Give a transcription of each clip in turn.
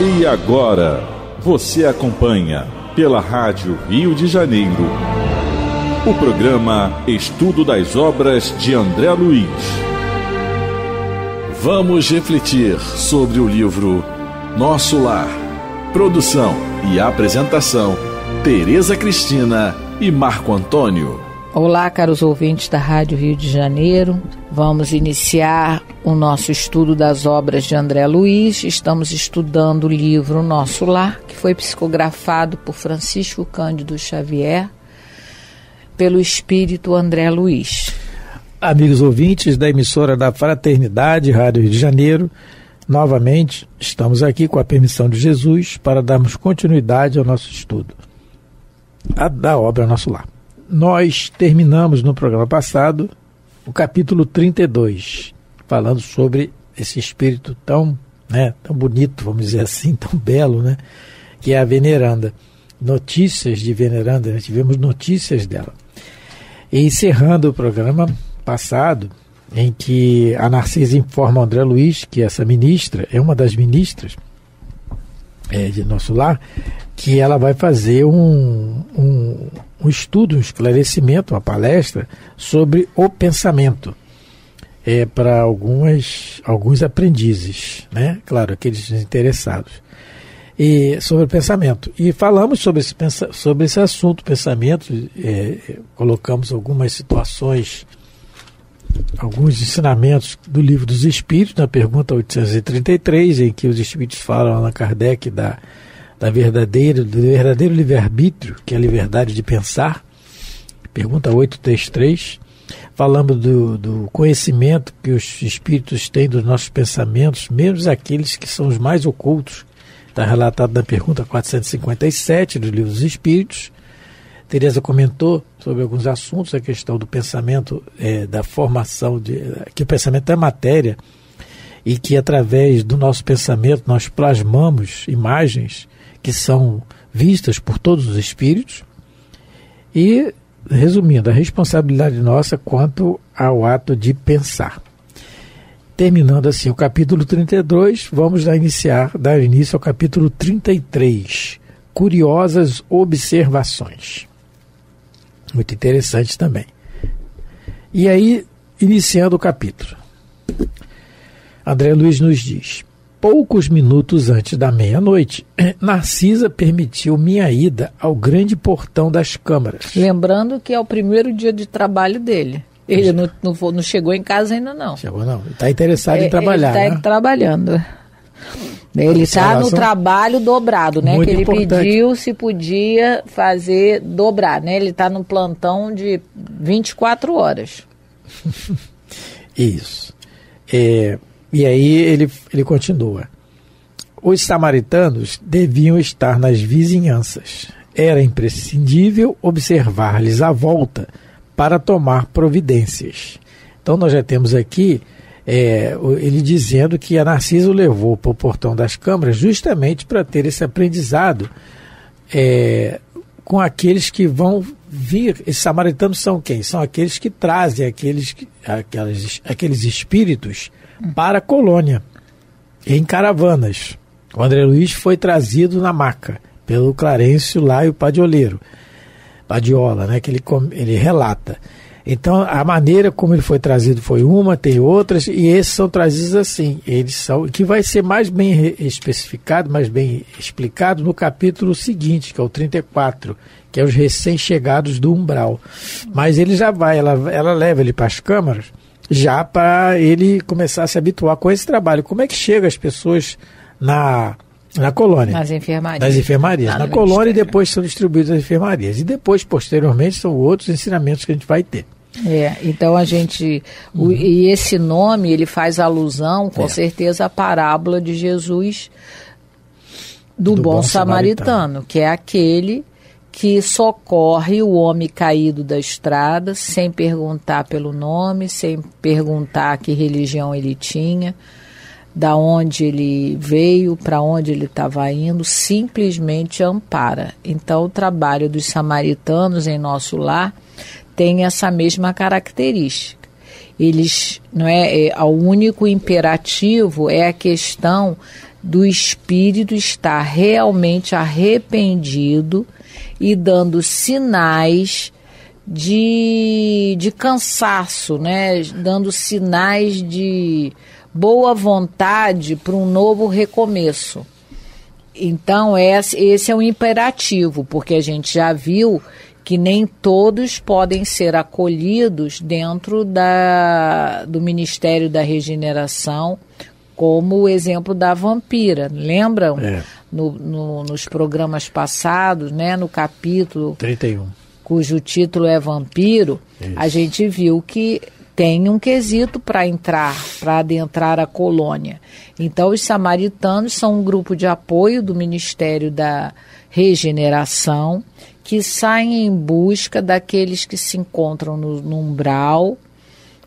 E agora, você acompanha pela Rádio Rio de Janeiro o programa Estudo das Obras de André Luiz. Vamos refletir sobre o livro Nosso Lar. Produção e apresentação, Tereza Cristina e Marco Antônio. Olá, caros ouvintes da Rádio Rio de Janeiro. Vamos iniciar o nosso estudo das obras de André Luiz. Estamos estudando o livro Nosso Lar, que foi psicografado por Francisco Cândido Xavier, pelo espírito André Luiz. Amigos ouvintes da emissora da Fraternidade, Rádio Rio de Janeiro, novamente estamos aqui com a permissão de Jesus para darmos continuidade ao nosso estudo da obra Nosso Lar. Nós terminamos no programa passado o capítulo 32, falando sobre esse espírito tão bonito, vamos dizer assim, tão belo, né, que é a Veneranda. Notícias de Veneranda, nós tivemos notícias dela. E encerrando o programa passado, em que a Narcisa informa ao André Luiz que essa ministra é uma das ministras de Nosso Lar, que ela vai fazer um estudo, um esclarecimento, uma palestra sobre o pensamento para alguns aprendizes, né? Claro, aqueles interessados, e sobre o pensamento. E falamos sobre esse assunto, pensamento, colocamos algumas situações, alguns ensinamentos do Livro dos Espíritos, na pergunta 833, em que os Espíritos falam a Allan Kardec do verdadeiro livre-arbítrio, que é a liberdade de pensar. Pergunta 833. Falamos do conhecimento que os Espíritos têm dos nossos pensamentos, mesmo aqueles que são os mais ocultos. Está relatado na pergunta 457 do Livro dos Espíritos. Tereza comentou sobre alguns assuntos, a questão do pensamento, da formação, que o pensamento é matéria e que através do nosso pensamento nós plasmamos imagens que são vistas por todos os espíritos. E, resumindo, a responsabilidade nossa quanto ao ato de pensar. Terminando assim o capítulo 32, vamos dar início ao capítulo 33, Curiosas Observações. Muito interessante também. E aí, iniciando o capítulo, André Luiz nos diz: poucos minutos antes da meia-noite, Narcisa permitiu minha ida ao grande portão das câmaras. Lembrando que é o primeiro dia de trabalho dele. Ele não chegou em casa ainda não. Chegou não. Está interessado em trabalhar. Ele está trabalhando. Ele está no trabalho dobrado, né? Que ele importante. Pediu se podia fazer dobrar, né? Ele está no plantão de 24 horas. Isso. E aí ele continua. Os samaritanos deviam estar nas vizinhanças. Era imprescindível observar-lhes a volta para tomar providências. Então nós já temos aqui ele dizendo que a Narcisa o levou para o portão das câmaras justamente para ter esse aprendizado com aqueles que vão vir. Esses samaritanos são quem? São aqueles que trazem aqueles espíritos para a colônia, em caravanas. O André Luiz foi trazido na maca pelo Clarencio lá e o Padiola, né, que ele relata. Então, a maneira como ele foi trazido foi uma, tem outras, e esses são trazidos assim. Eles são, que vai ser mais bem especificado, mais bem explicado no capítulo seguinte, que é o 34, que é os recém-chegados do umbral. Mas ele já vai, ela leva ele para as câmaras, já para ele começar a se habituar com esse trabalho. Como é que chega as pessoas na colônia? Nas enfermarias. Nas enfermarias. Na colônia, e depois são distribuídas as enfermarias. E depois, posteriormente, são outros ensinamentos que a gente vai ter. Então a gente... E esse nome, ele faz alusão, com certeza, à parábola de Jesus do bom samaritano, que é aquele que socorre o homem caído da estrada, sem perguntar pelo nome, sem perguntar que religião ele tinha, da onde ele veio, para onde ele estava indo, simplesmente ampara. Então o trabalho dos samaritanos em Nosso Lar tem essa mesma característica. Eles, o único imperativo é a questão do espírito estar realmente arrependido e dando sinais de cansaço, né? Dando sinais de boa vontade para um novo recomeço. Então, esse é um imperativo, porque a gente já viu que nem todos podem ser acolhidos dentro do Ministério da Regeneração, como o exemplo da vampira. Lembram? Nos programas passados, né, no capítulo 31, cujo título é Vampiro, a gente viu que tem um quesito para adentrar a colônia. Então, os samaritanos são um grupo de apoio do Ministério da Regeneração, que saem em busca daqueles que se encontram no umbral,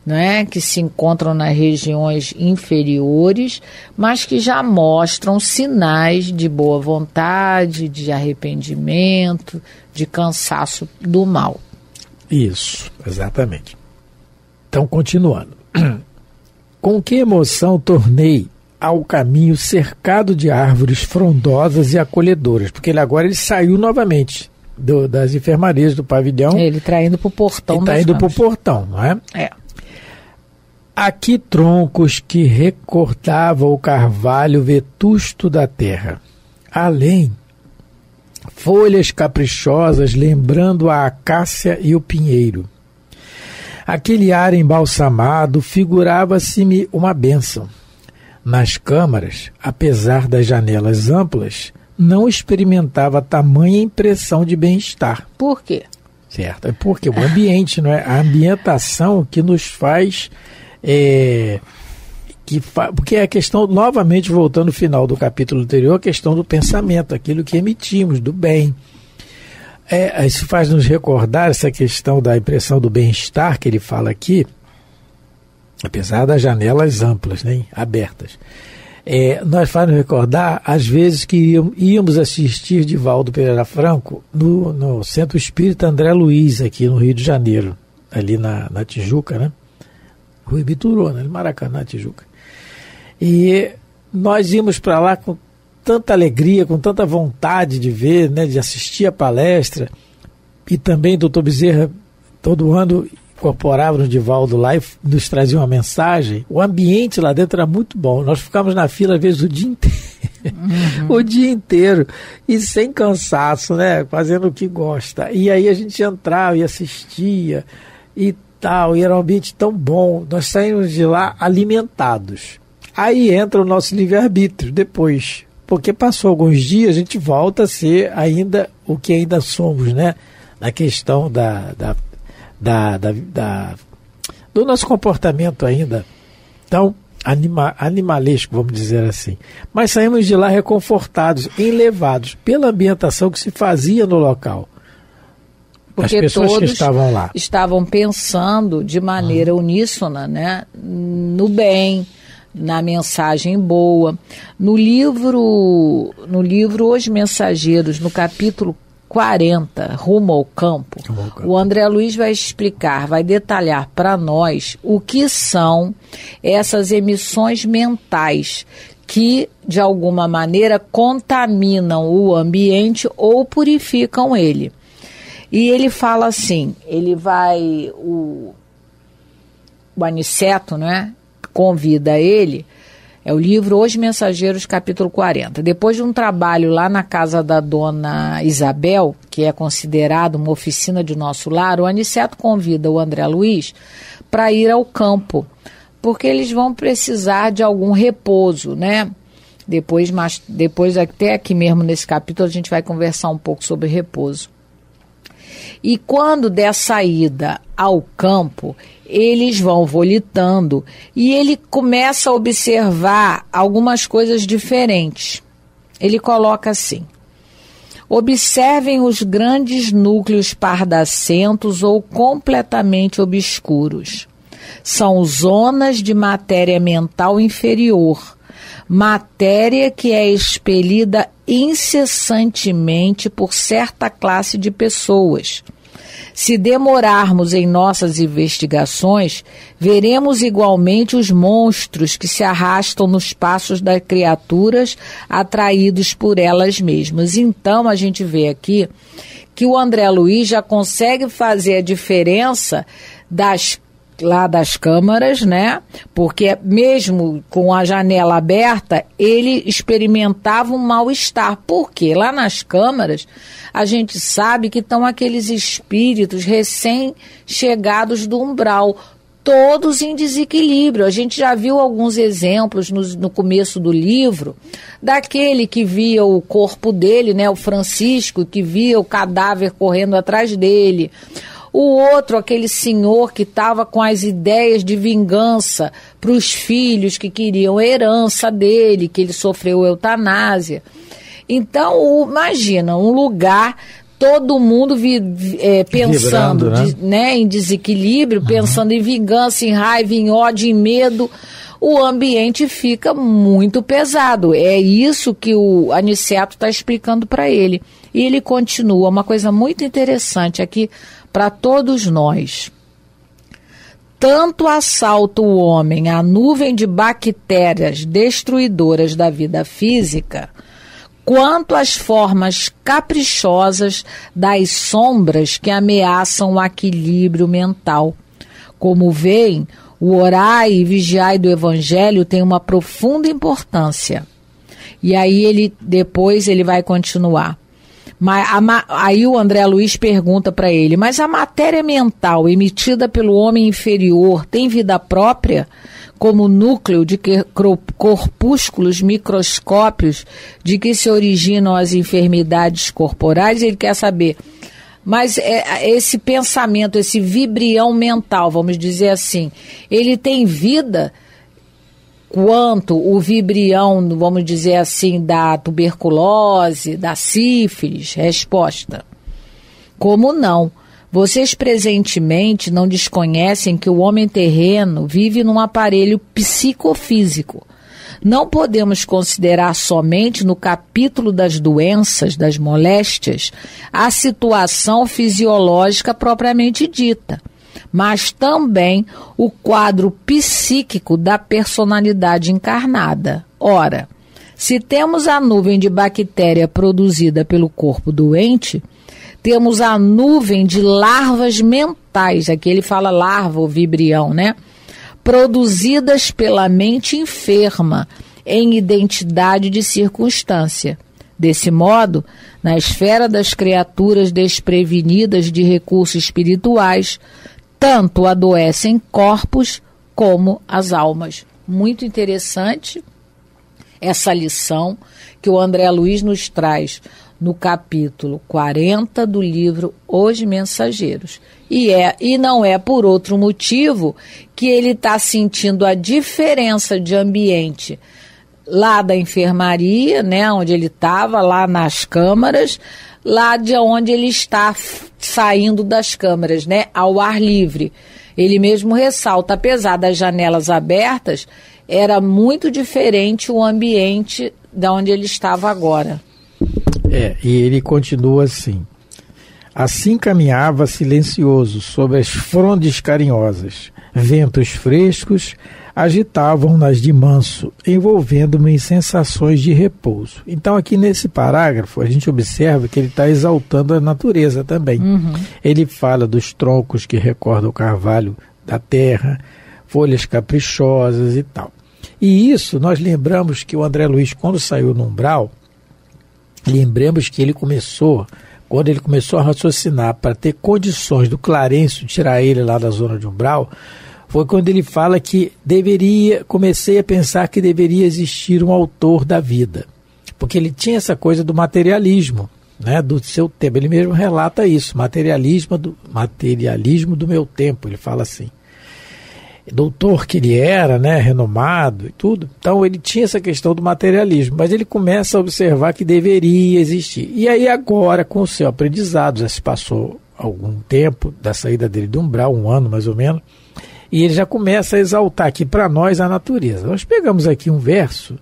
né, que se encontram nas regiões inferiores, mas que já mostram sinais de boa vontade, de arrependimento, de cansaço do mal. Isso, exatamente. Então, continuando. Com que emoção tornei ao caminho cercado de árvores frondosas e acolhedoras, porque ele saiu novamente das enfermarias do pavilhão. Ele está indo para o portão. Ele está indo para o portão, não é? É. Aqui troncos que recortavam o carvalho vetusto da terra. Além, folhas caprichosas lembrando a acácia e o pinheiro. Aquele ar embalsamado figurava-se-me uma bênção. Nas câmaras, apesar das janelas amplas, não experimentava tamanha impressão de bem-estar. Por quê? Certo, é porque o ambiente, não é? A ambientação que nos faz... porque é a questão, novamente voltando ao final do capítulo anterior, a questão do pensamento, aquilo que emitimos, do bem. Isso faz nos recordar essa questão da impressão do bem-estar que ele fala aqui, apesar das janelas amplas, né, abertas. Nós faz nos recordar, às vezes, que íamos assistir Divaldo Pereira Franco no Centro Espírita André Luiz, aqui no Rio de Janeiro, ali na Tijuca, né? Rua Ibituruna, no Maracanã, Tijuca. E nós íamos para lá com tanta alegria, com tanta vontade de ver, né, de assistir a palestra. E também o doutor Bezerra, todo ano, incorporava no Divaldo lá e nos trazia uma mensagem. O ambiente lá dentro era muito bom. Nós ficávamos na fila, às vezes, o dia inteiro. O dia inteiro. E sem cansaço, né? Fazendo o que gosta. E aí a gente entrava e assistia e tal. E era um ambiente tão bom. Nós saímos de lá alimentados. Aí entra o nosso livre-arbítrio depois. Porque passou alguns dias, a gente volta a ser ainda o que ainda somos, né? Na questão do nosso comportamento ainda tão animalesco, vamos dizer assim. Mas saímos de lá reconfortados, enlevados pela ambientação que se fazia no local. Porque as pessoas todos que estavam lá estavam pensando de maneira uníssona, né? No bem, na mensagem boa. No livro Os Mensageiros, no capítulo 40, Rumo ao Campo, o André Luiz vai explicar, vai detalhar para nós o que são essas emissões mentais que, de alguma maneira, contaminam o ambiente ou purificam ele. E ele fala assim, o Aniceto, né, convida ele, é o livro Os Mensageiros, capítulo 40. Depois de um trabalho lá na casa da dona Isabel, que é considerado uma oficina de nosso lar, o Aniceto convida o André Luiz para ir ao campo, porque eles vão precisar de algum repouso, né? Depois até aqui mesmo nesse capítulo, a gente vai conversar um pouco sobre repouso. E quando der saída ao campo, eles vão volitando e ele começa a observar algumas coisas diferentes. Ele coloca assim: observem os grandes núcleos pardacentos ou completamente obscuros. São zonas de matéria mental inferior, matéria que é expelida incessantemente por certa classe de pessoas. Se demorarmos em nossas investigações, veremos igualmente os monstros que se arrastam nos passos das criaturas atraídos por elas mesmas. Então, a gente vê aqui que o André Luiz já consegue fazer a diferença das câmaras, né? Porque mesmo com a janela aberta, ele experimentava um mal-estar. Porque lá nas câmaras, a gente sabe que estão aqueles espíritos recém-chegados do umbral, todos em desequilíbrio. A gente já viu alguns exemplos no começo do livro, daquele que via o corpo dele, né? O Francisco, que via o cadáver correndo atrás dele. O outro, aquele senhor que estava com as ideias de vingança para os filhos que queriam a herança dele, que ele sofreu eutanásia. Então, imagina, um lugar, todo mundo pensando, vibrando, né, em desequilíbrio, pensando em vingança, em raiva, em ódio, em medo. O ambiente fica muito pesado. É isso que o Aniceto está explicando para ele. E ele continua, uma coisa muito interessante aqui para todos nós. Tanto assalta o homem a nuvem de bactérias destruidoras da vida física, quanto as formas caprichosas das sombras que ameaçam o equilíbrio mental. Como veem, o orai e vigiai do Evangelho tem uma profunda importância. E aí depois ele vai continuar. Aí o André Luiz pergunta para ele, mas a matéria mental emitida pelo homem inferior tem vida própria, como núcleo de corpúsculos microscópios de que se originam as enfermidades corporais? Ele quer saber, mas esse pensamento, esse vibrião mental, vamos dizer assim, ele tem vida quanto o vibrião, vamos dizer assim, da tuberculose, da sífilis? Resposta: como não? Vocês presentemente não desconhecem que o homem terreno vive num aparelho psicofísico. Não podemos considerar somente no capítulo das doenças, das moléstias, a situação fisiológica propriamente dita, mas também o quadro psíquico da personalidade encarnada. Ora, se temos a nuvem de bactéria produzida pelo corpo doente, temos a nuvem de larvas mentais, aqui ele fala larva ou vibrião, né? Produzidas pela mente enferma, em identidade de circunstância. Desse modo, na esfera das criaturas desprevenidas de recursos espirituais, tanto adoecem corpos como as almas. Muito interessante essa lição que o André Luiz nos traz no capítulo 40 do livro Os Mensageiros. E não é por outro motivo que ele está sentindo a diferença de ambiente lá da enfermaria, né, onde ele estava, lá nas câmaras, lá de onde ele está saindo das câmaras, né, ao ar livre. Ele mesmo ressalta, apesar das janelas abertas, era muito diferente o ambiente de onde ele estava agora. E ele continua assim: assim caminhava silencioso sobre as frondes carinhosas, ventos frescos agitavam-nas de manso, envolvendo-me em sensações de repouso. Então aqui nesse parágrafo a gente observa que ele está exaltando a natureza também. Ele fala dos troncos que recordam o carvalho da terra, folhas caprichosas e tal. E isso nós lembramos que o André Luiz, quando saiu no umbral, lembramos que quando ele começou a raciocinar para ter condições do Clarencio tirar ele lá da zona de umbral, foi quando ele fala que comecei a pensar que deveria existir um autor da vida, porque ele tinha essa coisa do materialismo, né, do seu tempo. Ele mesmo relata isso, materialismo do meu tempo, ele fala assim. Doutor que ele era, né, renomado e tudo, então ele tinha essa questão do materialismo, mas ele começa a observar que deveria existir. E aí agora, com o seu aprendizado, já se passou algum tempo da saída dele do umbral, 1 ano mais ou menos, e ele já começa a exaltar aqui para nós a natureza. Nós pegamos aqui um verso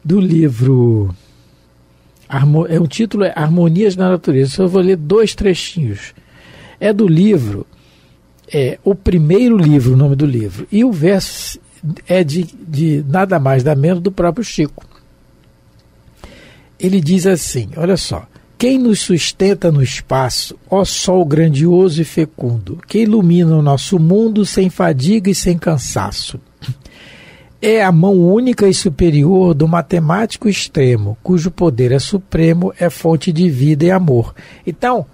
do livro O título é Harmonias na Natureza. Eu vou ler 2 trechinhos. É do livro, o primeiro livro, o nome do livro. E o verso é de nada mais, nada menos do próprio Chico. Ele diz assim, olha só: quem nos sustenta no espaço, ó sol grandioso e fecundo, que ilumina o nosso mundo sem fadiga e sem cansaço. É a mão única e superior do matemático extremo, cujo poder é supremo, é fonte de vida e amor. Então,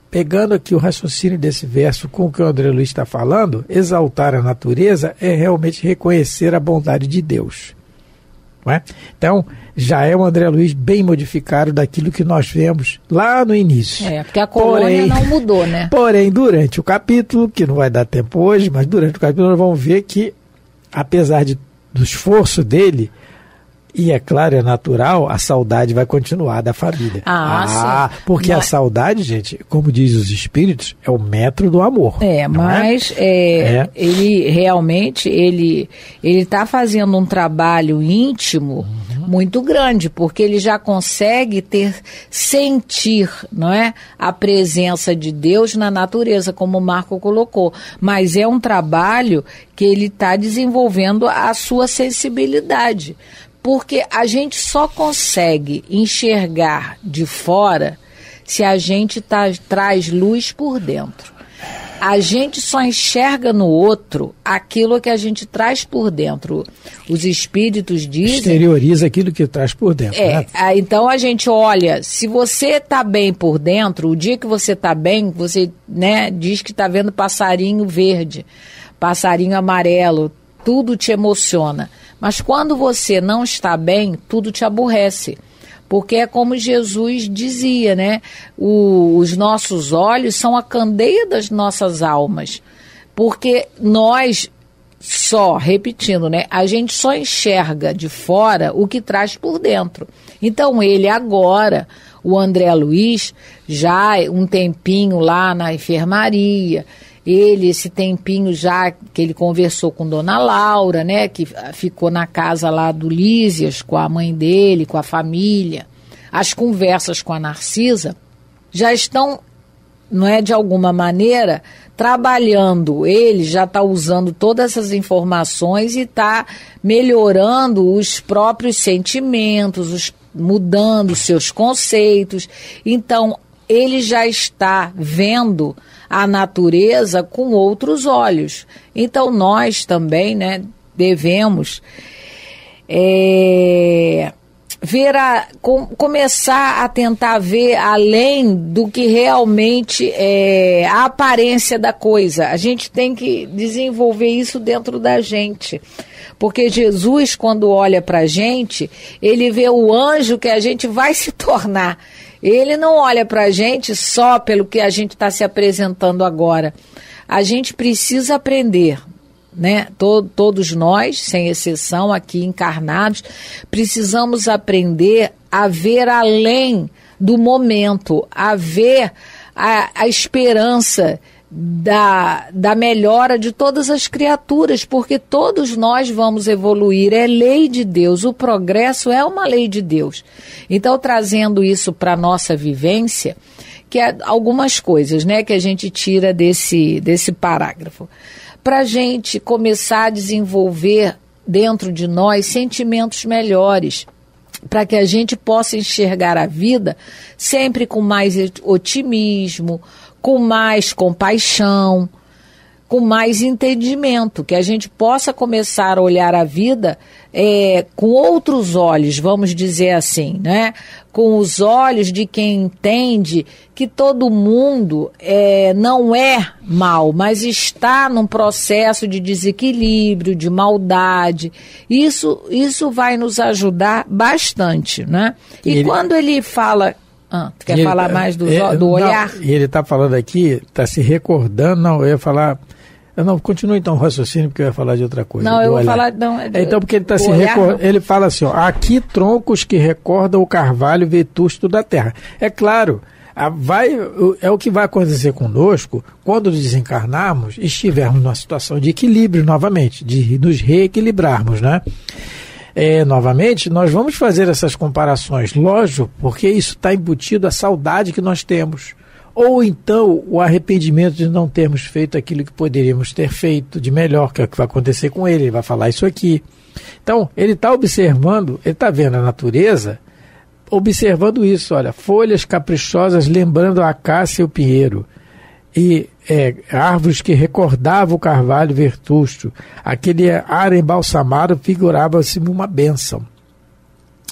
pegando aqui o raciocínio desse verso com o que o André Luiz está falando, exaltar a natureza é realmente reconhecer a bondade de Deus. Não é? Então, já é o André Luiz bem modificado daquilo que nós vemos lá no início. Porque a colônia não mudou, né? Porém, durante o capítulo, que não vai dar tempo hoje, mas durante o capítulo nós vamos ver que, apesar do esforço dele, e é claro, é natural, a saudade vai continuar da família. Sim. Porque a saudade, gente, como diz os espíritos, é o metro do amor. Mas ele realmente, ele está fazendo um trabalho íntimo muito grande, porque ele já consegue sentir, não é, a presença de Deus na natureza, como o Marco colocou. Mas é um trabalho que ele está desenvolvendo a sua sensibilidade. Porque a gente só consegue enxergar de fora se a gente traz luz por dentro. A gente só enxerga no outro aquilo que a gente traz por dentro. Os espíritos dizem... Exterioriza aquilo que traz por dentro. Né? Então a gente olha, se você está bem por dentro, o dia que você está bem, você, né, diz que está vendo passarinho verde, passarinho amarelo, tudo te emociona. Mas quando você não está bem, tudo te aborrece. Porque é como Jesus dizia, né? Os nossos olhos são a candeia das nossas almas. Porque nós repetindo, né? A gente só enxerga de fora o que traz por dentro. Então ele agora, o André Luiz, já um tempinho lá na enfermaria... esse tempinho já que ele conversou com Dona Laura, né, que ficou na casa lá do Lísias, com a mãe dele, com a família, as conversas com a Narcisa, já estão, não é, de alguma maneira, trabalhando. Ele já está usando todas essas informações e está melhorando os próprios sentimentos, mudando os seus conceitos. Então, ele já está vendo a natureza com outros olhos. Então nós também, né, devemos começar a tentar ver além do que realmente é a aparência da coisa. A gente tem que desenvolver isso dentro da gente. Porque Jesus, quando olha para a gente, ele vê o anjo que a gente vai se tornar. Ele não olha para a gente só pelo que a gente está se apresentando agora. A gente precisa aprender, né? Todos nós, sem exceção, aqui encarnados, precisamos aprender a ver além do momento, a ver a esperança da melhora de todas as criaturas, porque todos nós vamos evoluir, é lei de Deus, o progresso é uma lei de Deus. Então, trazendo isso para a nossa vivência, que é algumas coisas, né, que a gente tira desse parágrafo, para a gente começar a desenvolver dentro de nós sentimentos melhores, para que a gente possa enxergar a vida sempre com mais otimismo, com mais compaixão, com mais entendimento, que a gente possa começar a olhar a vida com outros olhos, vamos dizer assim, né? Com os olhos de quem entende que todo mundo não é mal, mas está num processo de desequilíbrio, de maldade. Isso vai nos ajudar bastante, né? E quando ele fala... tu quer falar mais do olhar? Não, e ele está falando aqui, está se recordando, não, eu ia falar... Não, continua então o raciocínio, porque eu ia falar de outra coisa. Não, eu vou falar... Então, porque ele está se recordando, ele fala assim, ó, aqui troncos que recordam o carvalho vetusto da terra. É claro, é o que vai acontecer conosco quando desencarnarmos, estivermos numa situação de equilíbrio novamente, de nos reequilibrarmos, né? novamente, nós vamos fazer essas comparações, lógico, porque isso está embutido a saudade que nós temos. Ou então o arrependimento de não termos feito aquilo que poderíamos ter feito de melhor, que é o que vai acontecer com ele vai falar isso aqui. Então, ele está observando, ele está vendo a natureza, observando isso, olha, folhas caprichosas lembrando a acácia e o pinheiro, e árvores que recordavam o carvalho vetusto, aquele ar embalsamado figurava-se uma bênção.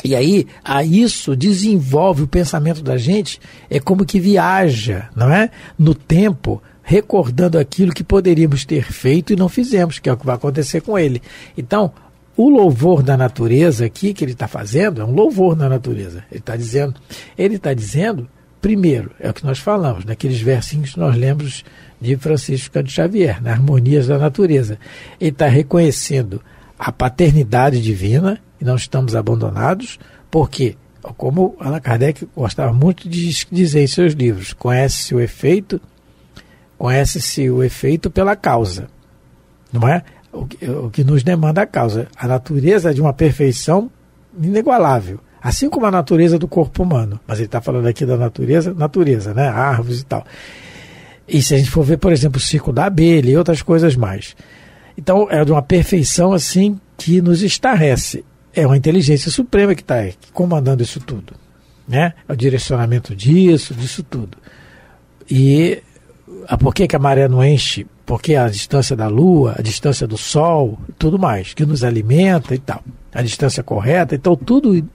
E aí, isso desenvolve o pensamento da gente, é como que viaja, não é? No tempo, recordando aquilo que poderíamos ter feito e não fizemos, que é o que vai acontecer com ele. Então, o louvor da natureza aqui que ele está fazendo é um louvor da natureza. Ele está dizendo, primeiro, é o que nós falamos, naqueles versinhos que nós lemos de Francisco Cândido Xavier, nas Harmonias da Natureza. Ele está reconhecendo a paternidade divina, e não estamos abandonados, porque, como Allan Kardec gostava muito de dizer em seus livros, conhece-se o efeito pela causa, não é? O que nos demanda a causa. A natureza é de uma perfeição inigualável, assim como a natureza do corpo humano, mas ele está falando aqui da natureza, né? Árvores e tal. E se a gente for ver, por exemplo, o ciclo da abelha e outras coisas mais. Então, é de uma perfeição assim que nos estarrece. É uma inteligência suprema que está comandando isso tudo, né? É o direcionamento disso tudo. E por que a maré não enche? Porque a distância da Lua, a distância do Sol, tudo mais, que nos alimenta e tal. A distância correta, então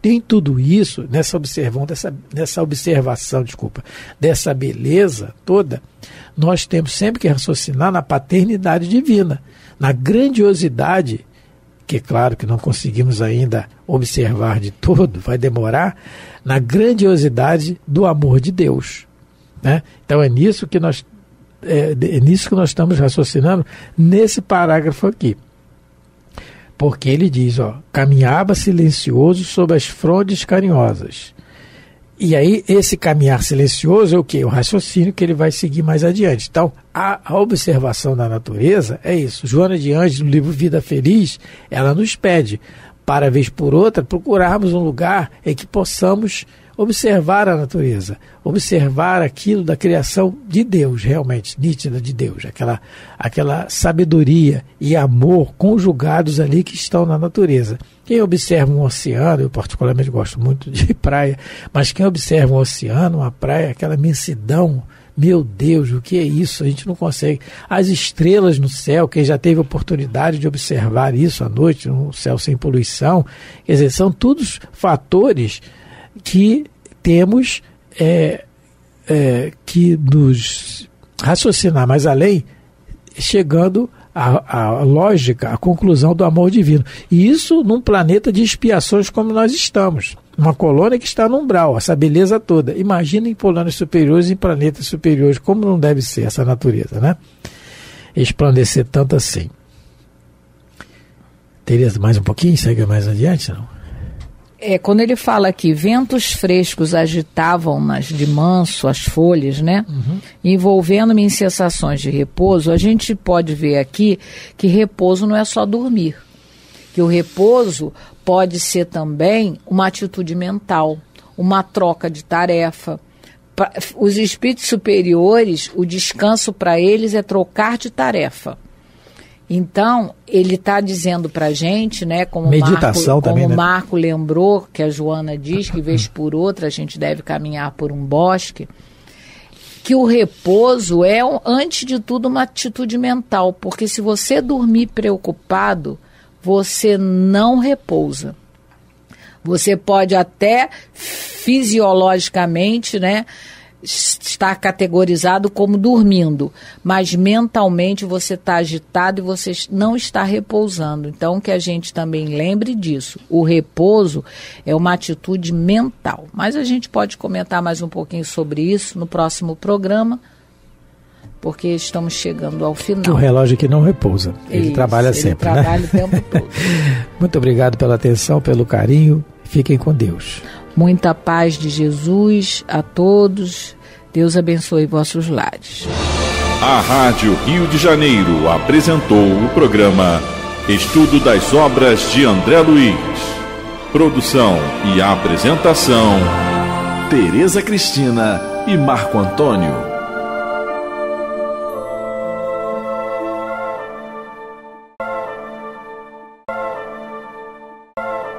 tem tudo isso, nessa observação, dessa beleza toda, nós temos sempre que raciocinar na paternidade divina, na grandiosidade, que é claro que não conseguimos ainda observar de todo, vai demorar, na grandiosidade do amor de Deus, né? Então é nisso que nós estamos raciocinando nesse parágrafo aqui. Porque ele diz, caminhava silencioso sob as frondes carinhosas. E aí, esse caminhar silencioso é o quê? O raciocínio que ele vai seguir mais adiante. Então, a observação da natureza é isso. Joana de Ângeles, no livro Vida Feliz, ela nos pede, para vez por outra, procurarmos um lugar em que possamos observar a natureza, observar aquilo da criação de Deus, realmente, nítida de Deus, aquela sabedoria e amor conjugados ali que estão na natureza. Quem observa um oceano, eu particularmente gosto muito de praia, mas quem observa um oceano, uma praia, aquela imensidão, meu Deus, o que é isso? A gente não consegue. As estrelas no céu, quem já teve oportunidade de observar isso à noite, no céu sem poluição, quer dizer, são todos fatores que temos que nos raciocinar mais além, chegando à lógica, à conclusão do amor divino. E isso num planeta de expiações como nós estamos. Uma colônia que está no umbral, essa beleza toda. Imagina em colônias superiores e em planetas superiores, como não deve ser essa natureza, né? Esplandecer tanto assim. Teria mais um pouquinho? Segue mais adiante, não? Quando ele fala que ventos frescos agitavam-nas de manso as folhas, né? Envolvendo-me em sensações de repouso, a gente pode ver aqui que repouso não é só dormir. Que o repouso pode ser também uma atitude mental, uma troca de tarefa. Os espíritos superiores, o descanso para eles é trocar de tarefa. Então, ele está dizendo para a gente, né, como o Marco lembrou, que a Joana diz, que vez por outra a gente deve caminhar por um bosque, que o repouso é, antes de tudo, uma atitude mental, porque se você dormir preocupado, você não repousa. Você pode até fisiologicamente, né, estar categorizado como dormindo, mas mentalmente você está agitado e você não está repousando. Então, que a gente também lembre disso. O repouso é uma atitude mental. Mas a gente pode comentar mais um pouquinho sobre isso no próximo programa, porque estamos chegando ao final. Que o relógio aqui não repousa. Ele trabalha sempre, ele trabalha o tempo todo. Muito obrigado pela atenção, pelo carinho. Fiquem com Deus. Muita paz de Jesus a todos. Deus abençoe vossos lares. A Rádio Rio de Janeiro apresentou o programa Estudo das Obras de André Luiz. Produção e apresentação, Tereza Cristina e Marco Antônio.